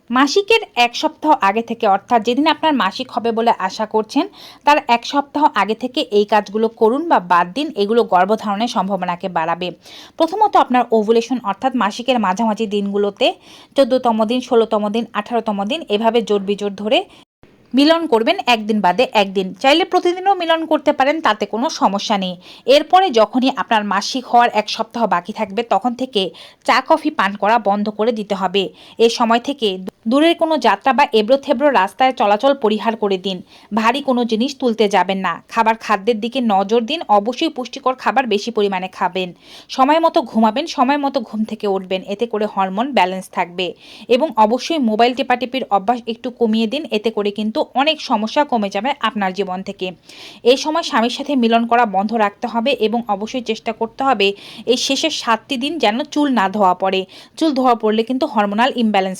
মাসিকের ১ সপ্তাহ আগে থেকে অর্থাৎ যেদিন আপনার মাসিক হবে বলে আশা করছেন তার ১ সপ্তাহ আগে থেকে এই কাজগুলো করুন বা বাদ দিন। এগুলো গর্ভধারণের সম্ভাবনাকে বাড়াবে। প্রথমত আপনার ওভুলেশন অর্থাৎ মাসিকের মাঝামাঝি দিনগুলোতে ১৪তম দিন, ১৬তম দিন, ১৮তম দিন এভাবে জোড় বিজোড় ধরে মিলন করবেন একদিন বাদে একদিন। চাইলে প্রতিদিনও মিলন করতে পারেন, তাতে কোনো সমস্যা নেই। এরপরে যখনই আপনার মাসিক হওয়ার ১ সপ্তাহ বাকি থাকবে তখন থেকে চা কফি পান করা বন্ধ করে দিতে হবে। এ সময় থেকে দূরের কোনো যাত্রা বা এবড়ো-থেবড়ো রাস্তায় চলাচল পরিহার করে দিন। ভারী কোনো জিনিস তুলতে যাবেন না। খাদ্যের দিকে নজর দিন। অবশ্যই পুষ্টিকর খাবার বেশি পরিমাণে খাবেন। সময় মতো ঘুমাবেন, সময় মতো ঘুম থেকে উঠবেন। এতে করে হরমোন ব্যালেন্স থাকবে। এবং অবশ্যই মোবাইল টেপাটেপির অভ্যাস একটু কমিয়ে দিন। এতে করে কিন্তু অনেক সমস্যা কমে যাবে আপনার জীবন থেকে। এই সময় স্বামীর সাথে মিলন করা বন্ধ রাখতে হবে এবং অবশ্যই চেষ্টা করতে হবে এই শেষের ৭টি দিন যেন চুল না ধোয়া পড়ে। চুল ধোয়া পড়লে কিন্তু হরমোনাল ইমব্যালেন্স